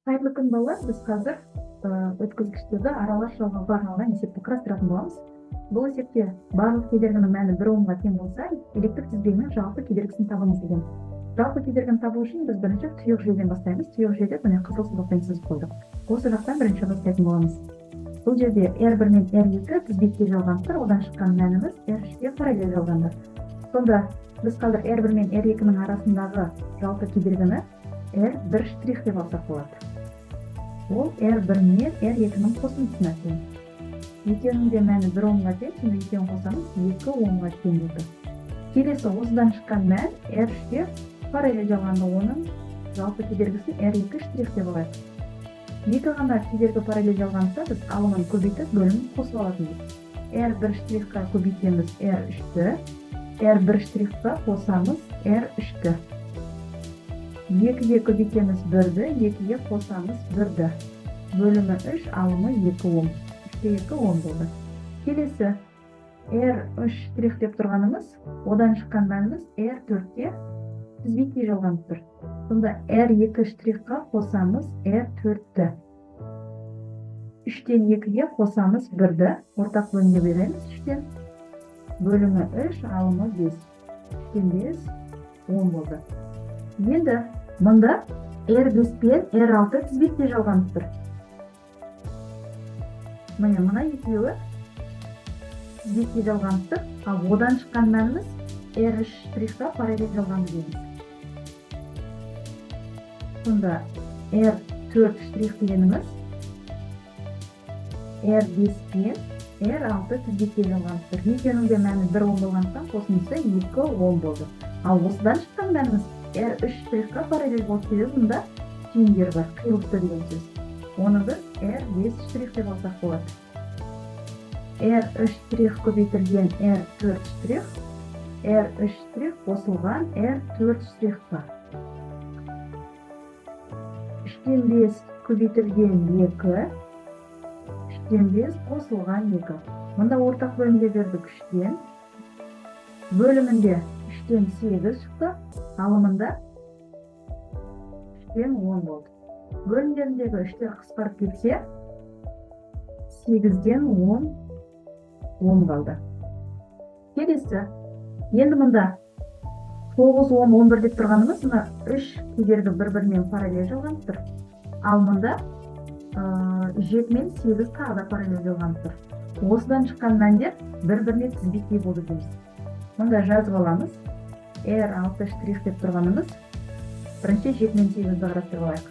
Қайырлы күн балалар, біз қазір өткізгіштерді аралас жалғауға арналған есепті қарастыратын боламыз. Бұл есепте барлық кедергінің мәні 1 омға тең болса, электр тізбегінің жалпы кедергісін табыңыз деген. Жалпы кедергіні табу үшін біз бірінші тұйық жүйеден бастаймыз. Тұйық жүйеде міне қызыл сызықпен сызып қойдық. Осы жақтан бірінші бастайтын боламыз. Бұл жерде R1 мен R2 тізбекке жалғанып тұр, одан шыққан мәніміз R3-ге параллель жалғанды. Сонда біз қазір R1 мен R2-ның арасындағы жалпы кедергіні R1 штрих деп алсақ болады. Ол R1 мен R2-ның қосындысына тең. Екеуінің де мәні 1 омға тең, сонда екеуін қосамыз 2 омға тең болды. Келесі осыдан шыққан мән R3-ге параллель жалғанды, оның жалпы кедергісін R2 штрих деп алайық. Екі ғана кедергі параллель жалғанса, біз алымын көбейтіп бөлімін қосып алатынбыз. R1 штрихқа көбейтеміз R3-ті, R1 штрихқа қосамыз R3-ті. 2-ге көбейтеміз 1-ді, 2-ге қосамыз 1-ді. Бөлімі 3, алымы 2 ом. 3-те 2 ом болды. Келесі R3 штрих деп тұрғанымыз, одан шыққан мәніміз R4-ке тізбектей жалғанып тұр. Сонда R2 штрихқа қосамыз R4-ті. 3-тен 2-ге қосамыз 1-ді. Ортақ бөлімге береміз 3-тен. Бөлімі 3, алымы 5. 3-тен 5, 10 болды. Енді мұнда R5 пен R6 тізбекте жалғанып тұр. Мына екеуі тізбекте жалғанып тұр, ал одан шыққан мәніміз R3 штрихқа параллель жалғанды дейміз. Сонда R4 штрих дегеніміз R5 пен R6 тізбекте жалғанып тұр. Екеуінің де мәні 1 ом болғандықтан қосындысы 2 ом болды. Ал осыдан шыққан мәніміз R3 штрихқа параллель болып келеді, мұнда түйіндер бар, қиылысты деген сөз. Оны біз R5 штрих деп алсақ болады. R3 штрих көбейтілген R4 штрих, R3 штрих қосылған R4 штрихқа. 3-тен 5 көбейтілген 2, 3-тен 5 қосылған 2. Мұнда ортақ бөлімге бердік 3-тен. Бөлімінде 3-тен 8 шықты, алымында 3-тен 10 болды. Бөлімдеріндегі 3-тер қысқарып кетсе, 8-ден 10 қалды. Келесі, енді мұнда 9, 10, 11 деп тұрғанымыз, мұна 3 кедергі бір-бірімен параллель жалғанып тұр. Ал мұнда 7 мен 8 тағы да параллель жалғанып тұр. Осыдан шыққан мәндер бір-біріне тізбектей болды дейміз. Мұнда жазып аламыз. R6 штрих деп тұрғанымыз, бірінші 7 мен 8-ді қарастырып алайық.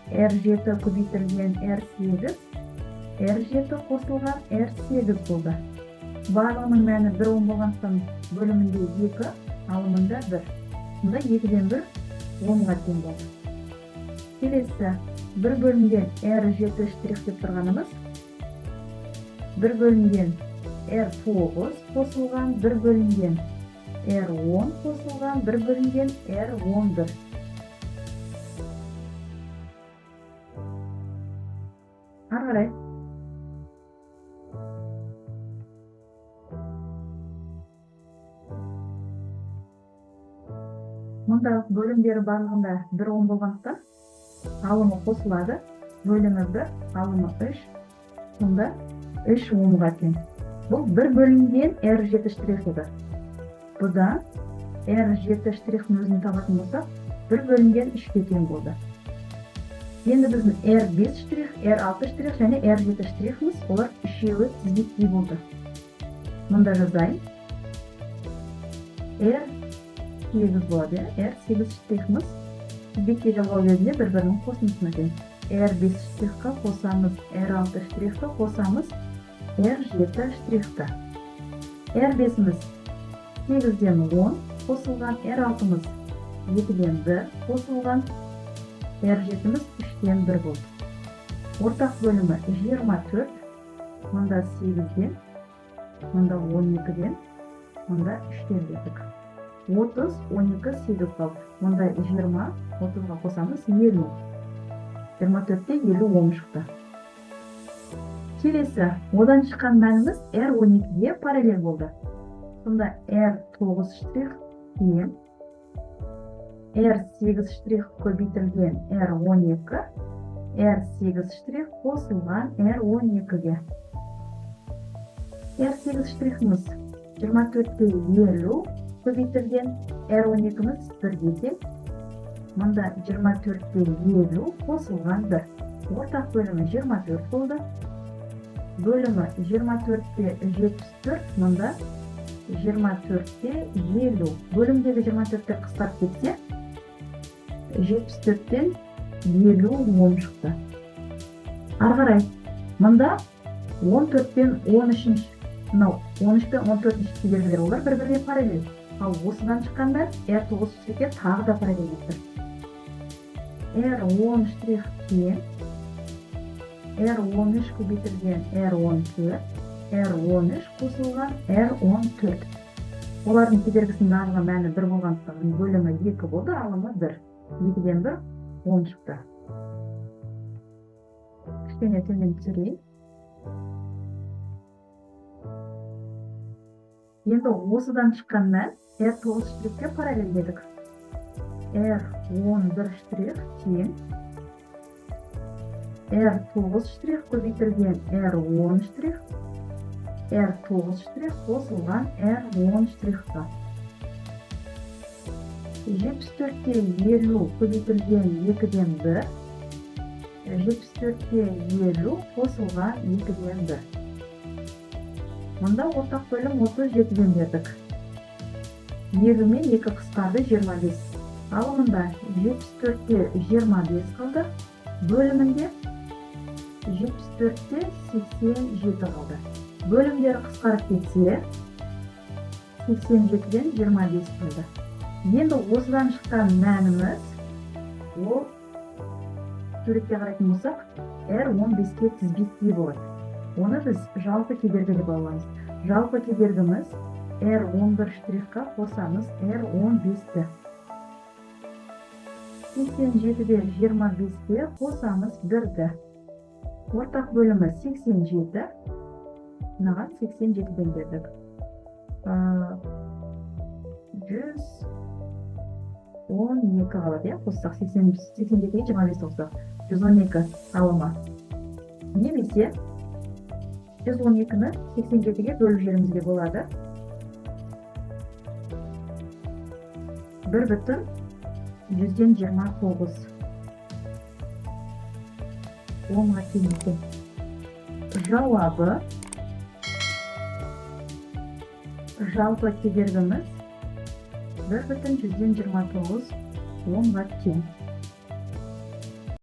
R7 көбейтілген R8, R7 қосылған R8 болды. Барлығының мәні 1 ом болғандықтан бөлімінде 2, алымында 1. Мұнда 2-ден 1 омға тең болды. Келесі, бір бөлімден R7 штрих деп тұрғанымыз, бір бөлімден R9 қосылған, бір бөлімден R10 қосылған, бір бөлімден R11. Ары қарай. Мұнда бөлімдері барлығында 1 ом болғандықтан алымы қосылады. Бөлімі 1, алымы 3, мұнда 3 омға тең. Бұл бір бөлімден R7 штрих еді. Бұда R7 штрихтің өзін табатын болсақ, бір бөлімден 3-ке тең болды. Енді біздің R5 штрих, R6 штрих және R7 штрихіміз, олар үшеуі тізбектей болды. Мұнда жазайын. R8 болады. R8 штрихіміз тізбекте жалғау кезінде бір-бірінің қосындысына тең. R5 штрихқа қосамыз R6 штрихқа, қосамыз R7 штрихқа. R5-іміз 8-ден 10 қосылған, R6-ымыз 2-ден 1 қосылған, R7-іміз 3-ден 1 болды. Ортақ бөлімі 24, мұнда 8-ден, мұнда 12-ден, мұнда 3-ден бердік. 30, 12, 8 қалды. Мұнда 20, 30-ға қосамыз 50. 24-те 50 ом шықты. Келесі, одан шыққан мәніміз R12-ге параллель болды. Сонда R9 штрих тең R8 штрих көбейтілген R12, R8 штрих қосылған R12-ге. R8 штрихіміз 24-те 50 көбейтілген R12-міз 1-ге тең. Мұнда 24-те 50 қосылған 1. Ортақ бөлімі 24 болды. Бөлімі 24-те 74, мұнда 24-те 50. Бөлімдегі 24-тер қысқарып кетсе, 74-тен 50 10 шықты. Арғарай, мұнда 14 пен 13, 13 пен 14 кедергілер олар бір-біріне параллель. Ал осыдан шыққанда R9 штрихке тағы да параллельдер. R10 штрих тең R13 көбейтілген R12, R13 қосылған R14. Олардың кедергісінің барлығы мәні 1 болғандықтан бөлімі 2 болды, алымы 1. 2-ден 1 10 шықты. Кішкене төмен түсірейін. Енді осыдан шыққан мән R9 штрихке параллель дедік. R11 штрих тең R9 штрих көбейтілген R10 штрих, R9 штрих қосылған R10 штрихқа. 74-те 50 көбейтілген 2-ден 1, 74-те 50 қосылған 2-ден 1. Мұнда ортақ бөлім 37-ден бердік. 20 мен 2 қысқарды 25. Ал мұнда 74-те 25 қалды. Бөлімінде 74-те 87 қалды. Бөлімдері қысқарып кетсе, 87-ден 25 қалды. Енді осыдан шыққан мәніміз, ол суретке қарайтын болсақ, R15-ке тізбектей болады. Оны біз жалпы кедергі деп аламыз. Жалпы кедергіміз R11 штрихқа қосамыз R15-ті. 87-де 25-ке қосамыз 1-ді. Ортақ бөлімі 87, мынаған 87-ден бердік. 112 қалады, қоссақ 87-ге 25 қоссақ 112 алымы. Немесе 112-ні 87-ге бөліп жерімізге болады. 1,129 10-ға тең екен. Жауабы жалпы кедергіміз 1,129 10-ға тең.